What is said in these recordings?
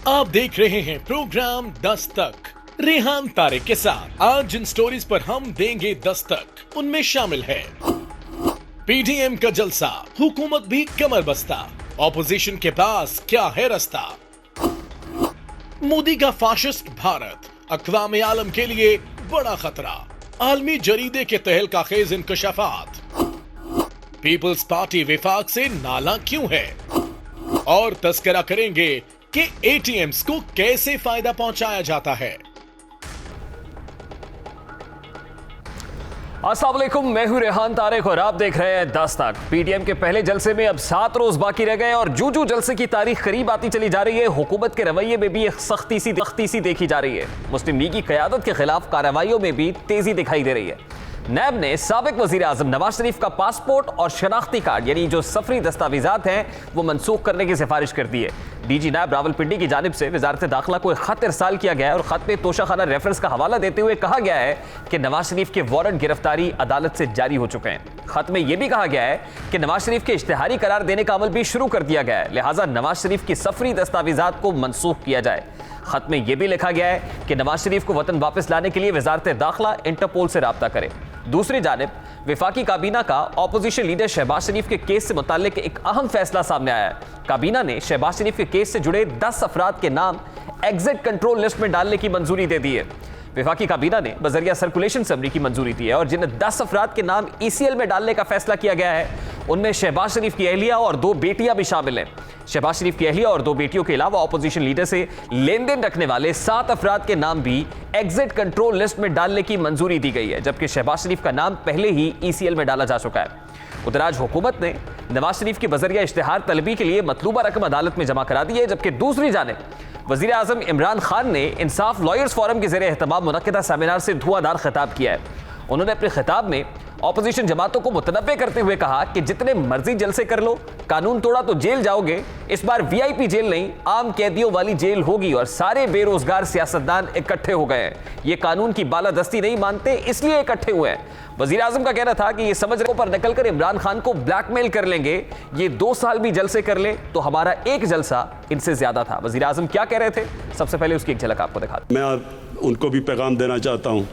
आप देख रहे हैं प्रोग्राम दस्तक रेहान तारे के साथ। आज जिन स्टोरीज पर हम देंगे दस्तक उनमें शामिल है पीडीएम का जलसा, हुकूमत भी कमर बस्ता, ऑपोजिशन के पास क्या है रास्ता, मोदी का फाशिस्ट भारत अक़वाम आलम के लिए बड़ा खतरा, आलमी जरीदे के तहलका खेज इंकशाफात, पीपल्स पार्टी विफाक से नाला क्यों है, और तस्करा करेंगे कि एटीएम्स को कैसे फायदा पहुंचाया जाता है। अस्सलाम वालेकुम, मैं हूं रेहान तारिक और आप देख रहे हैं दस्तक। पीडीएम के पहले जलसे में अब 7 रोज बाकी रह गए और जूजू जलसे की तारीख करीब आती चली जा रही है। हुकूमत के रवैये में भी एक सख्ती सी देखी जा रही है। मुस्लिम लीग की क़यादत के खिलाफ कार्रवाइयों में भी तेजी दिखाई दे रही है। नैब ने साबिक वजीर आजम नवाज शरीफ का पासपोर्ट और शनाख्ती कार्ड यानी जो सफरी दस्तावेजात हैं वो मनसूख करने की सिफारिश कर दी है। डीजी नैब रावलपिंडी की जानिब से वजारत दाखिला को एक खत इरसाल किया गया है और खत में तोशाखाना रेफरेंस का हवाला देते हुए कहा गया है कि नवाज शरीफ के वारंट गिरफ्तारी अदालत से जारी हो चुके हैं। खत में यह भी कहा गया है कि नवाज शरीफ के इश्तिहारी करार देने का अमल भी शुरू कर दिया गया है, लिहाजा नवाज शरीफ की सफरी दस्तावेजात को मनसूख किया जाए। खत में यह भी लिखा गया है कि नवाज शरीफ को वतन वापस लाने के लिए वजारत दाखिला इंटरपोल से राब्ता करे। दूसरी जानिब विफाकी काबीना का ऑपोजिशन लीडर शहबाज शरीफ के केस से मुताल्लिक एक अहम फैसला सामने आया है। काबीना ने शहबाज शरीफ के केस से जुड़े 10 अफराद के नाम एग्जिट कंट्रोल लिस्ट में डालने की मंजूरी दे दी है। विफाकी काबीना ने बजरिया सर्कुलेशन समरी की मंजूरी दी है और जिन 10 अफराद के नाम ईसीएल में डालने का फैसला किया गया है उनमें शहबाज शरीफ की अहलिया और 2 बेटियां भी शामिल हैं। शहबाज शरीफ की अहलिया और 2 बेटियों के अलावा ऑपोजिशन लीडर से लेन देन रखने वाले 7 अफराद के नाम भी एग्जिट कंट्रोल लिस्ट में डालने की मंजूरी दी गई है, जबकि शहबाज शरीफ का नाम पहले ही ईसीएल में डाला जा चुका है। उधर आज हुकूमत ने नवाज शरीफ की बजरिया इश्तिहार तलबी के लिए मतलूबा रकम अदालत में जमा करा दी है, जबकि दूसरी जानिब वजीर आजम इमरान खान ने इंसाफ लॉयर्स फोरम के ज़रिए एहतमाम मुनक्किदा सेमिनार से धुआंधार खिताब किया है। उन्होंने अपने खिताब में ऑपोजिशन जमातों को मुतनब्बे करते हुए कहा कि जितने मर्जी जलसे कर लो, कानून तोड़ा तो जेल जाओगे। इस बार वीआईपी जेल नहीं, आम कैदियों वाली जेल होगी और सारे बेरोजगार सियासतदान इकट्ठे हो गए हैं। ये कानून की बालादस्ती नहीं मानते, इसलिए इकट्ठे हुए हैं। वजीर आजम का कहना था कि ये समझ रहे पर निकलकर इमरान खान को ब्लैकमेल कर लेंगे, ये 2 साल भी जलसे कर ले तो हमारा एक जलसा इनसे ज्यादा था। वजीर आजम क्या कह रहे थे, सबसे पहले उसकी एक झलक आपको दिखा दूं। मैं उनको भी पैगाम देना चाहता हूं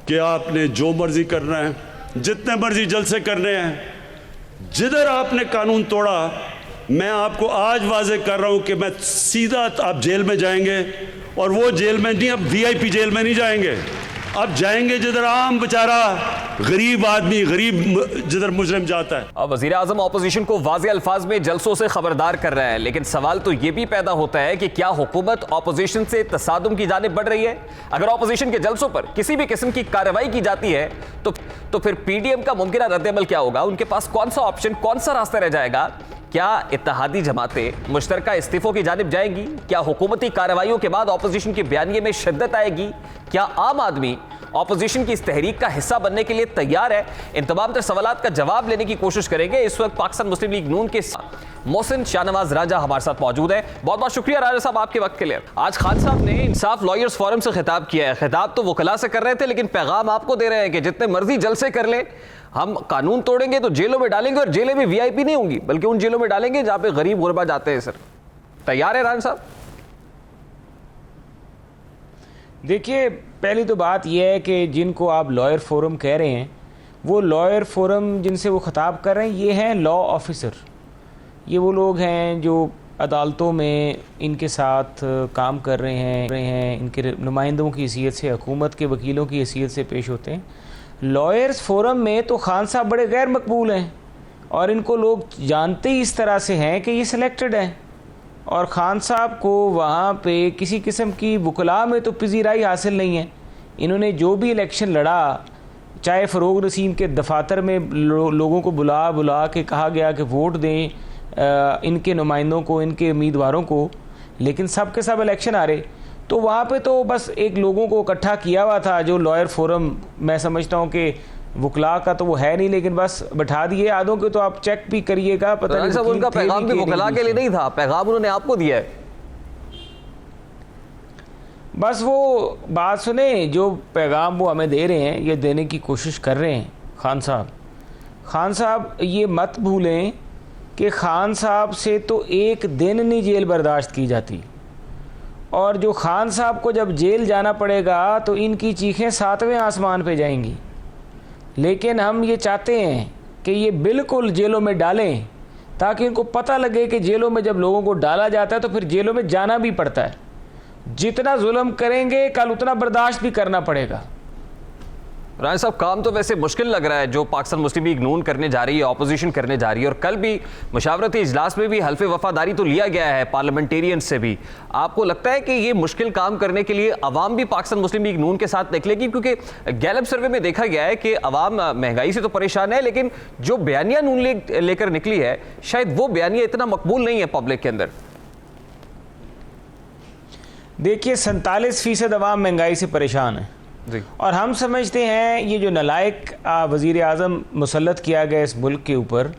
कि आपने जो मर्जी करना है, जितने मर्जी जलसे करने हैं, जिधर आपने कानून तोड़ा, मैं आपको आज वाजे कर रहा हूं कि मैं सीधा आप जेल में जाएंगे और वो जेल में नहीं, अब वीआईपी जेल में नहीं जाएंगे, अब जाएंगे जिधर आम बेचारा गरीब आदमी, गरीब जिधर मुजरिम जाता है। अब वजीर आजम ऑपोजिशन को वाज़े अल्फाज में जलसों से खबरदार कर रहे हैं, लेकिन सवाल तो यह भी पैदा होता है कि क्या हुकूमत ऑपोजिशन से तसादुम की जानिब बढ़ रही है? अगर ऑपोजिशन के जलसों पर किसी भी किस्म की कार्रवाई की जाती है तो फिर पीडीएम का मुमकिन रद्द-ए-अमल क्या होगा? उनके पास कौन सा ऑप्शन, कौन सा रास्ता रह जाएगा? क्या इत्तेहादी जमातें मुश्तरका इस्तीफों की जानिब जाएंगी? क्या हुकूमती कार्रवाइयों के बाद ऑपोजिशन के बयानिए में शिद्दत आएगी? क्या आम आदमी ऑपोजिशन की इस तहरीक का हिस्सा बनने के लिए तैयार है? इन तमाम तर सवालात का जवाब लेने की कोशिश करेंगे। इस वक्त पाकिस्तान मुस्लिम लीग नून के मोहसिन शाहनवाज राजा हमारे साथ मौजूद है। बहुत बहुत शुक्रिया राजा साहब आपके वक्त के लिए। आज खान साहब ने इंसाफ लॉयर्स फोरम से खिताब किया है। खिताब तो वकला से कर रहे थे, लेकिन पैगाम आपको दे रहे हैं कि जितने मर्जी जलसे कर ले, हम कानून तोड़ेंगे तो जेलों में डालेंगे और जेलें भी वीआईपी नहीं होंगी, बल्कि उन जेलों में डालेंगे जहां पे गरीब गुरबा जाते हैं। सर तैयार है राजा साहब? देखिए, पहली तो बात यह है कि जिनको आप लॉयर फोरम कह रहे हैं, वो लॉयर फोरम जिनसे वो ख़िताब कर रहे हैं ये हैं लॉ ऑफिसर। ये वो लोग हैं जो अदालतों में इनके साथ काम कर रहे हैं, इनके नुमाइंदों की हैसियत से, हुकूमत के वकीलों की हैसियत से पेश होते हैं। लॉयर्स फोरम में तो खान साहब बड़े गैर मकबूल हैं और इनको लोग जानते ही इस तरह से हैं कि ये सिलेक्टेड हैं और ख़ान साहब को वहाँ पे किसी किस्म की वकला में तो पजीराई हासिल नहीं है। इन्होंने जो भी इलेक्शन लड़ा, चाहे फ़रोग नसीम के दफातर में लोगों को बुला के कहा गया कि वोट दें इनके नुमाइंदों को, इनके उम्मीदवारों को, लेकिन सब के सब इलेक्शन आ रहे। तो वहाँ पे तो बस एक लोगों को इकट्ठा किया हुआ था जो लॉयर फोरम, मैं समझता हूँ कि वकला का तो वो है नहीं, लेकिन बस बैठा दिए आधों के। तो आप चेक भी करिएगा, पता नहीं उनका पैगाम भी वकला के लिए नहीं था, पैगाम उन्होंने आपको दिया है। बस वो बात सुने, जो पैगाम वो हमें दे रहे हैं, ये देने की कोशिश कर रहे हैं खान साहब। खान साहब ये मत भूलें कि खान साहब से तो एक दिन नहीं जेल बर्दाश्त की जाती। और जो खान साहब को जब जेल जाना पड़ेगा तो इनकी चीखें 7वें आसमान पे जाएंगी। लेकिन हम ये चाहते हैं कि ये बिल्कुल जेलों में डालें, ताकि इनको पता लगे कि जेलों में जब लोगों को डाला जाता है तो फिर जेलों में जाना भी पड़ता है। जितना जुल्म करेंगे कल उतना बर्दाश्त भी करना पड़ेगा। राय साहब, काम तो वैसे मुश्किल लग रहा है जो पाकिस्तान मुस्लिम लीग नून करने जा रही है, ऑपोजिशन करने जा रही है, और कल भी मुशावरती इजलास में भी हल्फे वफादारी तो लिया गया है पार्लियामेंटेरियन से भी। आपको लगता है कि ये मुश्किल काम करने के लिए अवाम भी पाकिस्तान मुस्लिम लीग नून के साथ निकलेगी? क्योंकि गैलप सर्वे में देखा गया है कि अवाम महंगाई से तो परेशान है, लेकिन जो बयानिया नून लीग लेकर निकली है शायद वो बयानिया इतना मकबूल नहीं है पब्लिक के अंदर। देखिए 47% अवाम महंगाई से परेशान है जी। और हम समझते हैं ये जो नलायक वज़ीर आज़म मुसल्लत किया गया इस मुल्क के ऊपर,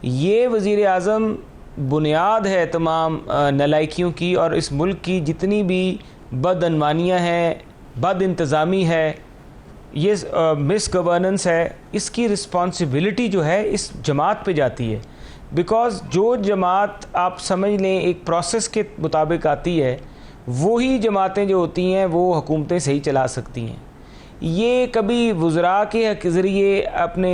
ये वज़ीर आज़म बुनियाद है तमाम नलायकियों की, और इस मुल्क की जितनी भी बदअनवानियाँ हैं, बद इंतज़ामी है, ये मिस गवर्नेंस है, इसकी रिस्पॉन्सिबिलिटी जो है इस जमात पे जाती है। बिकॉज़ जो जमात आप समझ लें एक प्रोसेस के मुताबिक आती है, वही जमातें जो होती हैं वो हुकूमतें सही चला सकती हैं। ये कभी वज़रा के ज़रिए अपने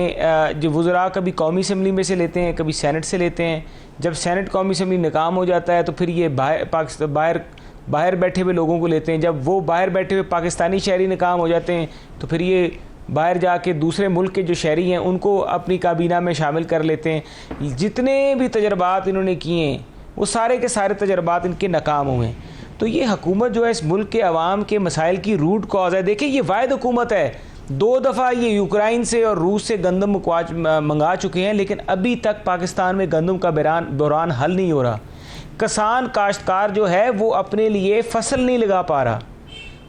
जो वज़रा कभी कौमी असम्बली में से लेते हैं, कभी सेनेट से लेते हैं। जब सेनेट कौमी असम्बली नाकाम हो जाता है तो फिर ये बाहर बैठे हुए लोगों को लेते हैं। जब वो बाहर बैठे हुए पाकिस्तानी शहरी नाकाम हो जाते हैं तो फिर ये बाहर जाके दूसरे मुल्क के जो शहरी हैं उनको अपनी काबीना में शामिल कर लेते हैं। जितने भी तजर्बात इन्होंने किए हैं वो सारे के सारे तजर्बात इनके नाकाम हुए हैं। तो ये हुकूमत जो है इस मुल्क के अवाम के मसाइल की रूट कॉज है। देखिए ये वाहिद हुकूमत है, 2 दफ़ा ये यूक्रेन से और रूस से गंदम मंगा चुके हैं, लेकिन अभी तक पाकिस्तान में गंदम का बहरान हल नहीं हो रहा। किसान काश्तकार जो है वो अपने लिए फसल नहीं लगा पा रहा।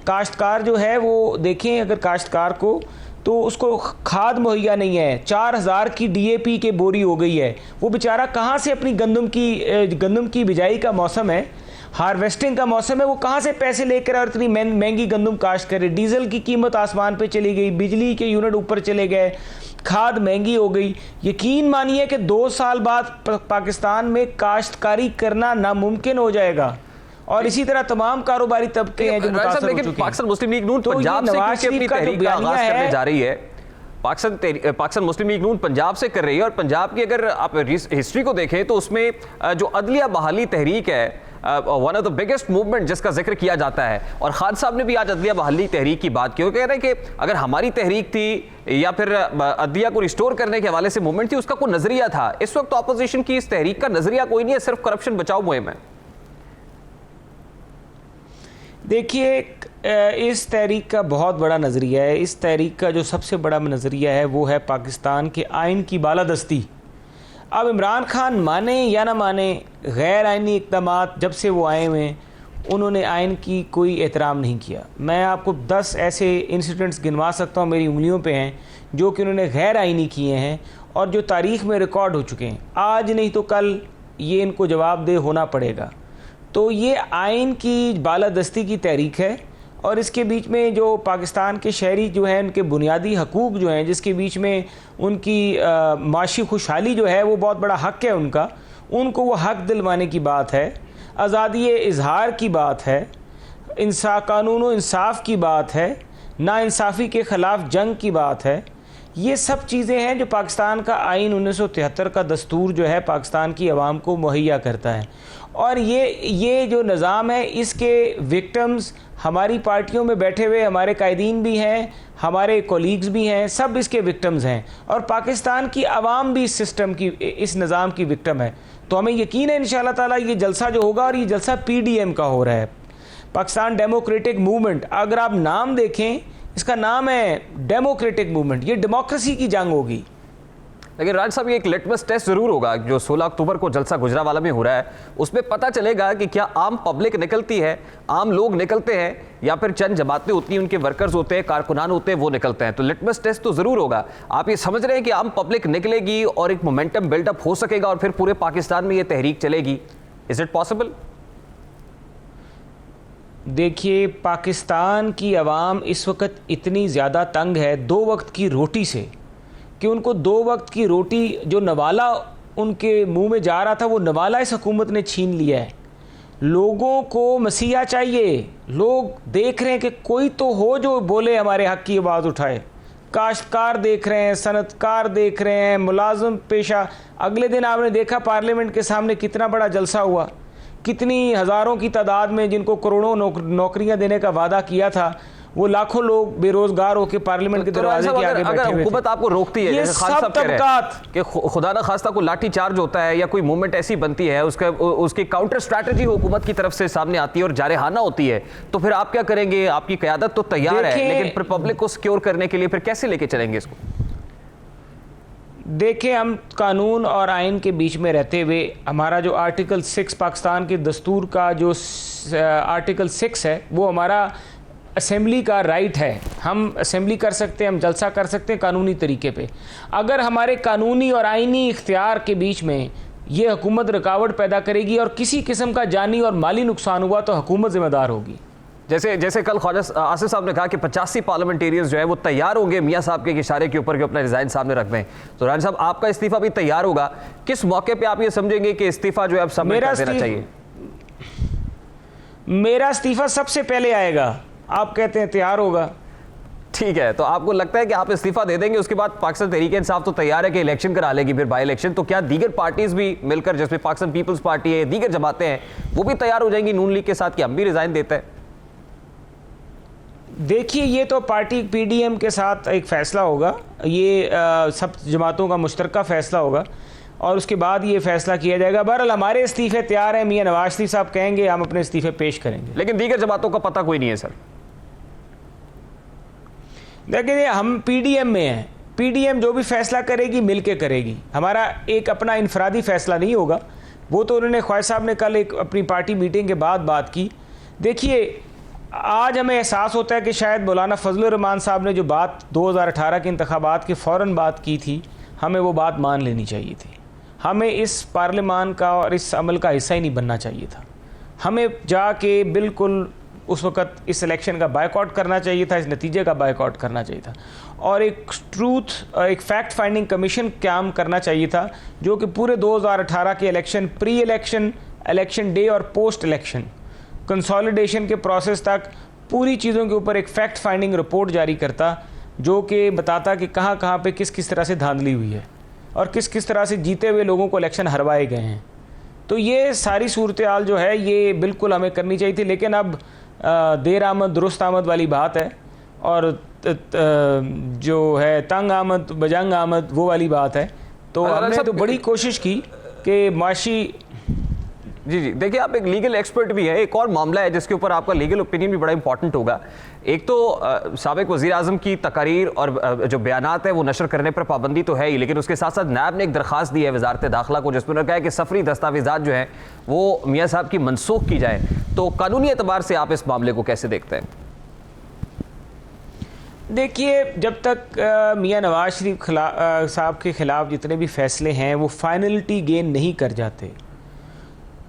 काश्तकार जो है वो देखें, अगर काश्तकार को तो उसको खाद मुहैया नहीं है, 4000 की DAP के बोरी हो गई है। वो बेचारा कहाँ से अपनी गंदम की बिजाई का मौसम है, हार्वेस्टिंग का मौसम है, वो कहाँ से पैसे लेकर और इतनी महंगी गंदम काश्त करे। डीजल की कीमत आसमान पे चली गई, बिजली के यूनिट ऊपर चले गए, खाद महंगी हो गई। यकीन मानिए कि 2 साल बाद पाकिस्तान में काश्तकारी करना नामुमकिन हो जाएगा। और इसी तरह तमाम कारोबारी तबके हैं जो मुतासर हो चुके हैं। पाकिस्तान मुस्लिम लीग नून पंजाब से अपनी तहरीक का आगाज करने जा रही है। पाकिस्तान मुस्लिम लीग नून पंजाब से कर रही है, और पंजाब की अगर आप हिस्ट्री को देखें तो उसमें जो अदलिया बहाली तहरीक है, one of the biggest movement जिसका जिक्र किया जाता है, और खान साहब ने भी आज अदलिया बहाली तहरीक की बात की। वो कह रहे हैं कि अगर हमारी तहरीक थी या फिर अदलिया को रिस्टोर करने के हवाले से मूवमेंट थी, उसका कोई नजरिया था। इस वक्त ऑपोजिशन की इस तहरीक का नजरिया कोई नहीं है, सिर्फ करप्शन बचाओ मुहिम है। देखिए इस तहरीक का बहुत बड़ा नज़रिया है। इस तहरीक का जो सबसे बड़ा नज़रिया है वो है पाकिस्तान के आइन की बालादस्ती। अब इमरान खान माने या ना माने, गैर आइनी इक़दामात जब से वो आए हुए हैं उन्होंने आइन की कोई एहतराम नहीं किया। मैं आपको 10 ऐसे इंसिडेंट्स गिनवा सकता हूँ, मेरी उंगलियों पे हैं, जो कि उन्होंने गैर आइनी किए हैं और जो तारीख़ में रिकॉर्ड हो चुके हैं। आज नहीं तो कल ये इनको जवाबदेह होना पड़ेगा। तो ये आइन की बालादस्ती की तहरीक है, और इसके बीच में जो पाकिस्तान के शहरी जो हैं उनके बुनियादी हकूक़ जो हैं, जिसके बीच में उनकी माशी खुशहाली जो है वो बहुत बड़ा हक़ है उनका, उनको वो हक़ दिलवाने की बात है, आज़ादी इज़हार की बात है, कानून व इंसाफ की बात है, नाइंसाफ़ी के ख़िलाफ़ जंग की बात है। ये सब चीज़ें हैं जो पाकिस्तान का आइन 1973 का दस्तूर जो है पाकिस्तान की आवाम को मुहैया करता है। और ये जो निज़ाम है इसके विक्टिम्स हमारी पार्टियों में बैठे हुए हमारे कायदीन भी हैं, हमारे कोलीग्स भी हैं, सब इसके विक्टिम्स हैं, और पाकिस्तान की आवाम भी इस सिस्टम की, इस निज़ाम की विक्टिम है। तो हमें यकीन है इंशाअल्लाह ताला ये जलसा जो होगा, और ये जलसा PDM का हो रहा है, पाकिस्तान डेमोक्रेटिक मूवमेंट। अगर आप नाम देखें, इसका नाम है डेमोक्रेटिक मूवमेंट। ये डेमोक्रेसी की जंग होगी। लेकिन राज साहब, ये एक लिटमस टेस्ट जरूर होगा जो 16 अक्टूबर को जलसा गुजरावाला में हो रहा है, उसमें पता चलेगा कि क्या आम पब्लिक निकलती है, आम लोग निकलते हैं, या फिर चंद जमातें होती हैं, उनके वर्कर्स होते हैं, कारकुनान होते हैं, वो निकलते हैं। तो लिटमस टेस्ट तो जरूर होगा। आप ये समझ रहे हैं कि आम पब्लिक निकलेगी और एक मोमेंटम बिल्डअप हो सकेगा और फिर पूरे पाकिस्तान में ये तहरीक चलेगी? Is it possible? देखिए पाकिस्तान की आवाम इस वक्त इतनी ज़्यादा तंग है 2 वक्त की रोटी से, कि उनको 2 वक्त की रोटी जो नवाला उनके मुंह में जा रहा था, वो नवाला इस हुकूमत ने छीन लिया है। लोगों को मसीहा चाहिए। लोग देख रहे हैं कि कोई तो हो जो बोले, हमारे हक की आवाज़ उठाए। काश्तकार देख रहे हैं, सनतकार देख रहे हैं, मुलाजिम पेशा। अगले दिन आपने देखा पार्लियामेंट के सामने कितना बड़ा जलसा हुआ, कितनी हज़ारों की तादाद में जिनको करोड़ों नौकरियां देने का वादा किया था, वो लाखों लोग बेरोजगार होकर पार्लियामेंट के दरवाजे के आगे बैठे हुए थे। अगर हुकूमत आपको रोकती है, ये जैसे खान सब साहब कह रहे हैं तबकात कि खुदा ना खास्ता कोई लाठी चार्ज होता है या कोई मूवमेंट ऐसी बनती है, उसकी काउंटर स्ट्रैटेजी हुकूमत की तरफ से सामने आती है और जारहाना होती है, तो फिर आप क्या करेंगे? आपकी क़यादत तो तैयार है, लेकिन पब्लिक को सिक्योर करने के लिए फिर कैसे लेके चलेंगे इसको? देखिए, हम कानून और आइन के बीच में रहते हुए, हमारा जो आर्टिकल 6 पाकिस्तान के दस्तूर का जो आर्टिकल 6 है, वो हमारा असेंबली का राइट है। हम असेंबली कर सकते हैं, हम जलसा कर सकते हैं कानूनी तरीके पे। अगर हमारे कानूनी और आइनी इख्तियार के बीच में ये हुकूमत रुकावट पैदा करेगी और किसी किस्म का जानी और माली नुकसान हुआ तो हुकूमत जिम्मेदार होगी। जैसे कल ख्वाजा आसिफ साहब ने कहा कि 85 पार्लियामेंटेरियंस जो है वो तैयार होंगे मियाँ साहब के इशारे के ऊपर कि अपना रिजाइन सामने रख दें, तो राना साहब आपका इस्तीफा भी तैयार होगा। किस मौके पे आप ये समझेंगे कि इस्तीफा जो है अब सबमिट कर देना चाहिए? मेरा इस्तीफा सबसे पहले आएगा। आप कहते हैं तैयार होगा, ठीक है, तो आपको लगता है कि आप इस्तीफा दे देंगे, उसके बाद पाकिस्तान तहरीक इंसाफ तो तैयार है कि इलेक्शन करा लेगी, फिर बाई इलेक्शन, तो क्या दीगर पार्टीज भी मिलकर, जिसमें पाकिस्तान पीपल्स पार्टी है, दीगर जमातें हैं, वो भी तैयार हो जाएंगी नून लीग के साथ कि हम भी रिजाइन देते हैं? देखिए, ये तो पार्टी पीडीएम के साथ एक फ़ैसला होगा, ये सब जमातों का मुश्तरका फ़ैसला होगा और उसके बाद ये फैसला किया जाएगा। बहरहाल हमारे इस्तीफे तैयार हैं, मियाँ नवाज शरीफ साहब कहेंगे हम अपने इस्तीफे पेश करेंगे। लेकिन दीगर जमातों का पता कोई नहीं है सर। देखिए, हम पीडीएम में हैं, पीडीएम जो भी फैसला करेगी मिल के करेगी, हमारा एक अपना इनफरादी फैसला नहीं होगा। वो तो उन्होंने ख्वाजा साहब ने कल एक अपनी पार्टी मीटिंग के बाद बात की। देखिए, आज हमें एहसास होता है कि शायद मौलाना फजलुर रहमान साहब ने जो बात 2018 के इंतखाबात के फ़ौरन बात की थी, हमें वो बात मान लेनी चाहिए थी। हमें इस पार्लियामान का और इस अमल का हिस्सा ही नहीं बनना चाहिए था। हमें जाके बिल्कुल उस वक़्त इस इलेक्शन का बायकॉट करना चाहिए था, इस नतीजे का बायकॉट करना चाहिए था और एक एक फैक्ट फाइंडिंग कमीशन कायम करना चाहिए था जो कि पूरे 2018 के election, pre election, election day और पोस्ट इलेक्शन कंसोलिडेशन के प्रोसेस तक पूरी चीज़ों के ऊपर एक फैक्ट फाइंडिंग रिपोर्ट जारी करता, जो कि बताता कि कहाँ कहाँ पे किस किस तरह से धांधली हुई है और किस किस तरह से जीते हुए लोगों को इलेक्शन हरवाए गए हैं। तो ये सारी सूरत हाल जो है ये बिल्कुल हमें करनी चाहिए थी, लेकिन अब देर आमद दुरुस्त आमद वाली बात है और जो है तंग आमद बजंग आमद वो वाली बात है। तो हमने तो बड़ी कोशिश की कि माशी जी देखिए, आप एक लीगल एक्सपर्ट भी है, एक और मामला है जिसके ऊपर आपका लीगल ओपिनियन भी बड़ा इंपॉर्टेंट होगा। एक तो साबिक वज़ीर आज़म की तकारीर और जो बयानात है वो नशर करने पर पाबंदी तो है ही, लेकिन उसके साथ साथ नायब ने एक दरख्वास्त दी है वजारत दाखिला को, जिसमें उन्होंने कहा है कि सफरी दस्तावेज़ात जो हैं वो मियाँ साहब की मनसूख की जाए। तो कानूनी एतबार से आप इस मामले को कैसे देखते हैं? देखिए, जब तक मियाँ नवाज शरीफ साहब के ख़िलाफ़ जितने भी फ़ैसले हैं वो फाइनलिटी गेन नहीं कर जाते,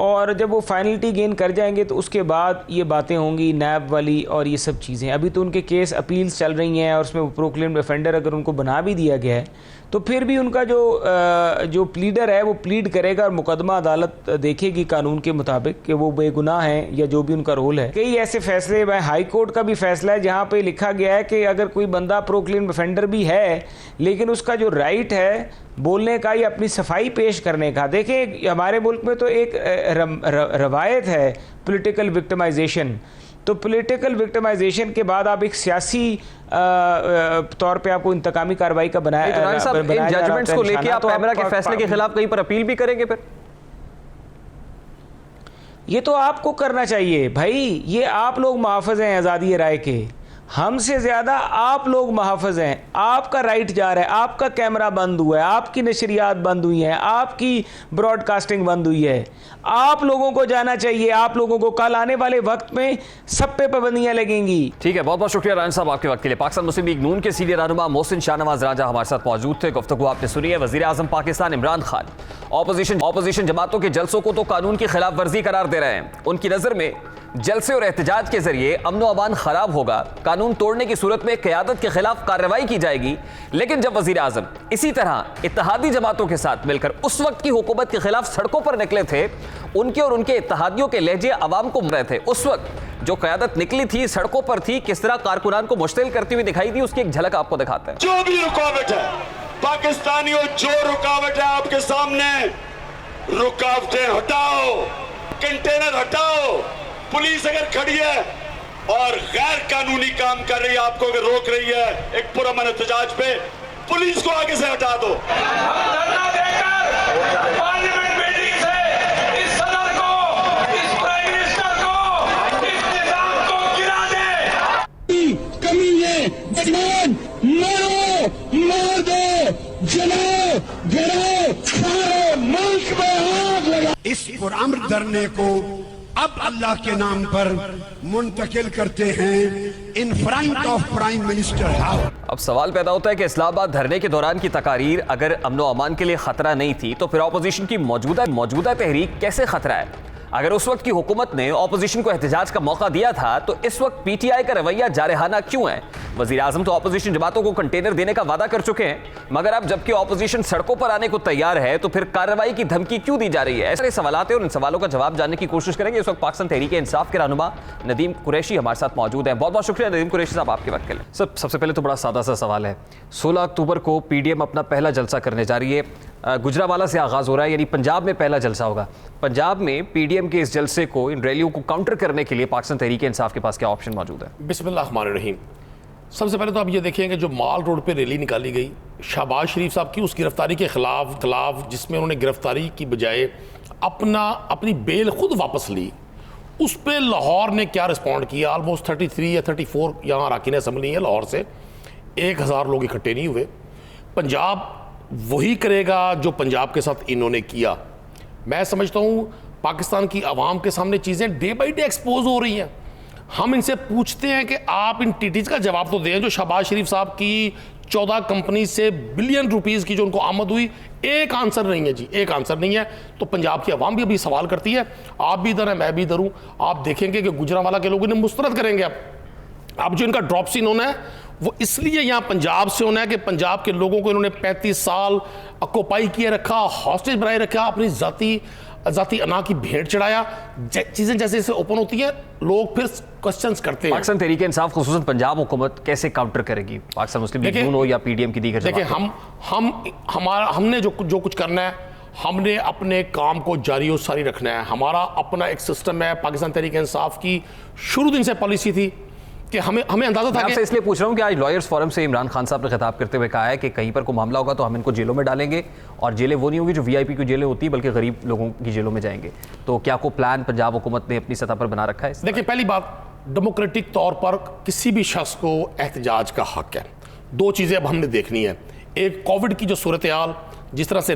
और जब वो फाइनलिटी गेन कर जाएंगे तो उसके बाद ये बातें होंगी नैब वाली और ये सब चीज़ें। अभी तो उनके केस अपील्स चल रही हैं और उसमें प्रोक्लेम्ड ऑफेंडर अगर उनको बना भी दिया गया है तो फिर भी उनका जो प्लीडर है वो प्लीड करेगा और मुकदमा अदालत देखेगी कानून के मुताबिक कि वो बेगुनाह हैं या जो भी उनका रोल है। कई ऐसे फैसले, हाई कोर्ट का भी फैसला है जहाँ पे लिखा गया है कि अगर कोई बंदा प्रोक्लेम्ड ऑफेंडर भी है लेकिन उसका जो राइट है बोलने का या अपनी सफाई पेश करने का। देखिए, हमारे मुल्क में तो एक रवायत है पॉलिटिकल विक्टिमाइजेशन। तो पॉलिटिकल विक्टिमाइजेशन के बाद आप एक सियासी तौर पे आपको इंतकामी कार्रवाई का बनाया जजमेंट्स को लेके आप कैमरा के फैसले के खिलाफ कहीं पर अपील भी करेंगे? फिर ये तो आपको करना चाहिए भाई, ये आप लोग मुहाफ़िज़ हैं आज़ादी राय के, हमसे ज़्यादा आप लोग मुहाफ़िज़ हैं। आपका राइट जा रहा है, आपका कैमरा बंद हुआ है, आपकी नशरियात बंद हुई हैं, आपकी ब्रॉडकास्टिंग बंद हुई है। आप लोगों को जाना चाहिए, आप लोगों को कल आने वाले वक्त में सब पे पाबंदियां लगेंगी। ठीक है, बहुत बहुत शुक्रिया राना साहब आपके वक्त के लिए। पाकिस्तान मुस्लिम लीग नून के सीनियर रहनुमा मोहसिन शाहनवाज राजा हमारे साथ मौजूद थे। गुफ्तगू आपने सुनी है। वज़ीर आज़म पाकिस्तान इमरान खान ऑपोजिशन जमातों के जलसों को तो कानून की खिलाफ वर्जी करार दे रहे हैं। उनकी नज़र में जलसे और एहतजाज के जरिए अमन व अमान खराब होगा, कानून तोड़ने की सूरत में क़यादत के खिलाफ कार्रवाई की जाएगी। लेकिन जब वज़ीर आज़म इसी तरह इत्तेहादी जमातों के साथ मिलकर उस वक्त की हुकूमत के खिलाफ सड़कों पर निकले थे, उनके और उनके इत्तेहादियों के लहजे अवाम को रहे थे। उस वक्त जो क़यादत निकली थी, सड़कों पर थी, किस तरह कारकुनान को मुश्तिल करती हुई दिखाई दी, उसकी एक झलक आपको दिखाते हैं। जो भी रुकावट है पाकिस्तानियों, जो रुकावट है आपके सामने, रुकावटें हटाओ, कंटेनर हटाओ। पुलिस अगर खड़ी है और गैर कानूनी काम कर रही है, आपको अगर रोक रही है एक पुरअमन एहतजाज पे, पुलिस को आगे से हटा दो। पार्लियामेंट मीटिंग से इस सदन को, इस प्राइम मिनिस्टर को, इस निजाम को गिरा दे। कमीने, बदनाम, मारो, मार दो, जलाओ, गिराओ, सारे मुल्क में आग लगा। इस पुरअमन धरने को अब अल्लाह के नाम पर मुंतकिल करते हैं in front of prime minister house. अब सवाल पैदा होता है कि इस्लामाबाद धरने के दौरान की तकारीर अगर अमन व अमान के लिए खतरा नहीं थी तो फिर ऑपोजिशन की मौजूदा तहरीक कैसे खतरा है? अगर उस वक्त की हुकूमत ने ऑपोजिशन को एहतजाज का मौका दिया था तो इस वक्त पीटीआई का रवैया जारहाना क्यों है? वजीर आजम तो ऑपोजिशन जमातों को कंटेनर देने का वादा कर चुके हैं, मगर अब जबकि ऑपोजिशन सड़कों पर आने को तैयार है तो फिर कार्रवाई की धमकी क्यों दी जा रही है? ऐसे सवाल आते हैं और इन सवालों का जवाब जानने की कोशिश करेंगे। इस वक्त पाकिस्तान तहरीक इंसाफ के रहनुमा नदीम कुरैशी हमारे साथ मौजूद हैं। बहुत बहुत शुक्रिया नदीम कुरैशी साहब आपके वक्त के लिए। सबसे पहले तो बड़ा सादा सा सवाल है, 16 अक्टूबर को पीडीएम अपना पहला जलसा करने जा रही है, गुजरावाला से आगाज हो रहा है, यानी पंजाब में पहला जलसा होगा। पंजाब में पीडीएम के इस जलसे को, इन रैलियों को काउंटर करने के लिए पाकिस्तान तहरीक इंसाफ के पास क्या ऑप्शन मौजूद है? बिस्मिल्लाहिर्रहमानिर्रहीम। सबसे पहले तो आप ये देखेंगे जो माल रोड पे रैली निकाली गई शहबाज शरीफ साहब की, उस गिरफ्तारी के खिलाफ जिसमें उन्होंने गिरफ्तारी की बजाय अपनी बेल खुद वापस ली, उस पर लाहौर ने क्या रिस्पॉन्ड किया? ऑलमोस्ट 33 या 34 यहाँ अरकान असम्बली है लाहौर से, 1000 लोग इकट्ठे नहीं हुए। पंजाब वही करेगा जो पंजाब के साथ इन्होंने किया। मैं समझता हूँ पाकिस्तान की आवाम के सामने चीज़ें डे बाई डे एक्सपोज हो रही हैं। हम इनसे पूछते हैं कि आप इन टीटीज का जवाब तो दें। जो शहबाज शरीफ साहब की 14 कंपनी से बिलियन रुपीज़ की जो उनको आमद हुई, एक आंसर नहीं है जी, एक आंसर नहीं है। तो पंजाब की आवाम भी अभी सवाल करती है, आप भी इधर हैं मैं भी इधर हूँ। आप देखेंगे कि गुजरांवाला के लोग इन्हें मुस्तरद करेंगे। अब जो इनका ड्रॉप सीन होना है वो इसलिए यहाँ पंजाब से होना है कि पंजाब के लोगों को इन्होंने 35 साल अकोपाई किए रखा, हॉस्टेज बनाए रखा, अपनी जाती अना की भेंट चढ़ाया। चीजें जैसे जैसे ओपन होती है लोग फिर क्वेश्चंस करते हैं। पाकिस्तान तहरीक इंसाफ खुसूसन पंजाब हुकूमत कैसे काउंटर करेगी? पाकिस्तान मुस्लिम लीग नून हो या पीडीएम की दीगर? देखिए हमने जो कुछ करना है, हमने अपने काम को जारी और सारी रखना है। हमारा अपना एक सिस्टम है। पाकिस्तान तहरीक इंसाफ की शुरू दिन से पॉलिसी थी कि हमें अंदाजा था। आपसे इसलिए पूछ रहा हूं कि आज लॉयर्स फोरम से इमरान खान साहब ने खिताब करते हुए कहा है कि कहीं पर कोई मामला होगा तो हम इनको जेलों में डालेंगे, और जेलें वो नहीं होगी जो वीआईपी की जेलें होती है, बल्कि गरीब लोगों की जेलों में जाएंगे। तो क्या कोई प्लान पंजाब हुकूमत ने अपनी सतह पर बना रखा है? देखिए, पहली बात, डेमोक्रेटिक तौर पर किसी भी शख्स को एहतजाज का हक है। दो चीज़ें अब हमने देखनी है। एक, कोविड की जो सूरत हाल, जिस तरह से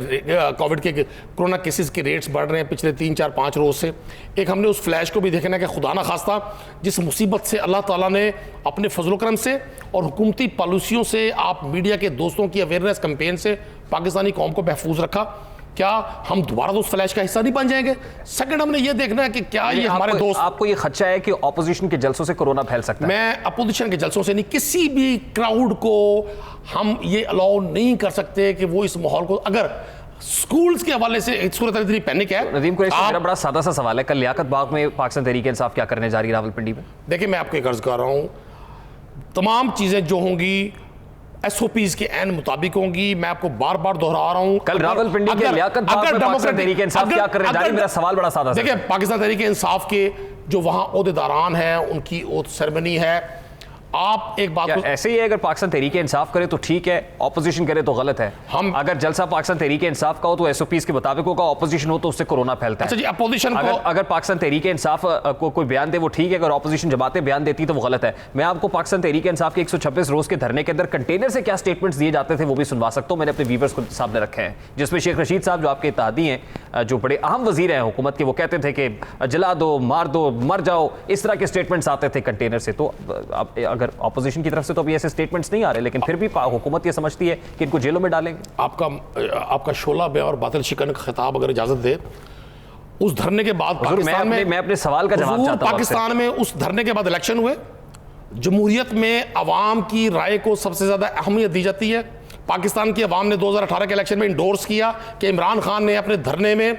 कोविड के कोरोना केसेस के रेट्स बढ़ रहे हैं पिछले 3, 4, 5 रोज़ से। एक, हमने उस फ्लैश को भी देखना है कि खुदा ना खास्ता जिस मुसीबत से अल्लाह ताला ने अपने फजल करम से और हुकूमती पॉलिसियों से, आप मीडिया के दोस्तों की अवेयरनेस कैंपेन से पाकिस्तानी कौम को महफूज रखा, क्या हम दोबारा तो उस फ्लैश का हिस्सा नहीं बन जाएंगे? सेकंड, हमने ये देखना है कि क्या ये हमारे दोस्त, आपको ये खदशा है कि ऑपोजिशन के जलसों से कोरोना फैल सकता है? मैं अपोजिशन के जलसों से नहीं, किसी भी क्राउड को हम ये अलाउ नहीं कर सकते कि वो इस माहौल को, अगर स्कूल्स के हवाले से सूरत इतनी पैनिक है। नदीम कुरैशी, मेरा बड़ा सादा सा सवाल है, कल लियाकत बाग में पाकिस्तान तहरीक इंसाफ क्या करने जा रही है रावलपिंडी में? देखिए, मैं आपको एक अर्ज कर रहा हूँ, तमाम चीज़ें जो होंगी एसओपीज के एन मुताबिक होंगी। मैं आपको बार बार दोहरा रहा हूं, कल रावलपिंडी के लियाकत बाग में पाकिस्तान तहरीक इंसाफ क्या करने जा रही है? मेरा सवाल बड़ा सादा है। देखिए, पाकिस्तान तहरीक इंसाफ के जो वहां ओहदेदारान हैं उनकी ओथ सेरेमनी है। आप एक बात ऐसे ही है, अगर पाकिस्तान तहरीक इंसाफ करे तो ठीक है, ऑपोजिशन करे तो गलत है। हम अगर जलसा पाकिस्तान तहरीक इंसाफ का हो तो एसओपीज के मुताबिक होगा, ऑपोजिशन हो तो उससे कोरोना फैलता है। अच्छा जी, अपोजिशन अगर पाकिस्तान तहरीक इंसाफ को कोई बयान दे वो ठीक है, अगर ऑपोजिशन जमातें बयान देती तो वो गलत है। मैं आपको पाकिस्तान तहरीक इंसाफ के 126 रोज के धरने के अंदर कंटेनर से क्या स्टेटमेंट्स दिए जाते थे वो भी सुनवा सकता हूं, मैंने अपने व्यूअर्स को सामने रखे हैं, जिसमें शेख रशीद साहब जो आपके इत्तेहादी हैं, जो बड़े अहम वजीर हैं हुकूमत के, वो कहते थे कि जला दो, मार दो, मर जाओ, इस तरह के स्टेटमेंट्स आते थे कंटेनर से। तो अगर ऑपोजिशन की तरफ से तो अभी ऐसे स्टेटमेंट्स नहीं आ रहे, लेकिन फिर भी हुकूमत ये समझती है कि इनको जेलों में डालेंगे। आपका शोला बयान और बातिल शिकन का खिताब अगर इजाजत दे, उस धरने के बाद पाकिस्तान में, मैं अपने सवाल का जवाब चाहता हूं, पाकिस्तान में उस धरने के बाद इलेक्शन हुए, जमहूरियत में अवाम की राय को सबसे ज्यादा अहमियत दी जाती है। पाकिस्तान की अवाम ने 2018 के इलेक्शन में इंडोर्स किया कि इमरान खान ने अपने धरने में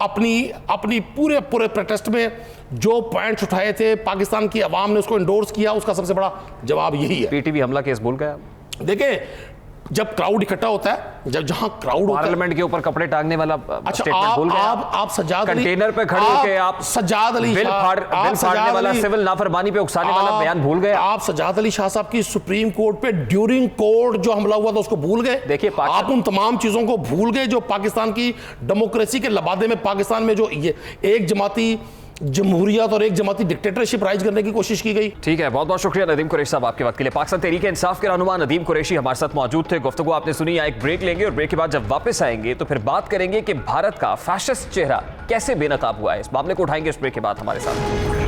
अपनी पूरे प्रोटेस्ट में जो पॉइंट्स उठाए थे, पाकिस्तान की आवाम ने उसको इंडोर्स किया, उसका सबसे बड़ा जवाब यही है। पीटीवी हमला केस भूल गया। देखिए, जब क्राउड इकट्ठा होता है, जहां क्राउड पार्लियामेंट के ऊपर कपड़े टांगने वाला स्टेटमेंट भूल गए। आप सज्जाद अली कंटेनर पे खड़े होके आप सज्जाद अली बिल फाड़ने वाला, सिविल नाफरमानी पे उकसाने वाला बयान भूल गए। आप सज्जाद अली शाह साहब की सुप्रीम कोर्ट पे ड्यूरिंग कोर्ट जो हमला हुआ था उसको भूल गए। देखिए, आप उन तमाम चीजों को भूल गए जो पाकिस्तान की डेमोक्रेसी के लबादे में, पाकिस्तान में जो ये एक जमाती जमहूरियत और एक जमाती डिक्टेटरशिप राइज करने की कोशिश की गई। ठीक है, बहुत बहुत शुक्रिया नदीम कुरैशी साहब आपके वक्त के लिए। पाकिस्तान तहरीक इंसाफ के रहनुमा नदीम कुरैशी हमारे साथ मौजूद थे। गुफ्तगू आपने सुनी। यहाँ एक ब्रेक लेंगे और ब्रेक के बाद जब वापस आएंगे तो फिर बात करेंगे कि भारत का फैशिस्ट चेहरा कैसे बेनकाब हुआ है। इस मामले को उठाएंगे इस ब्रेक के बाद हमारे साथ।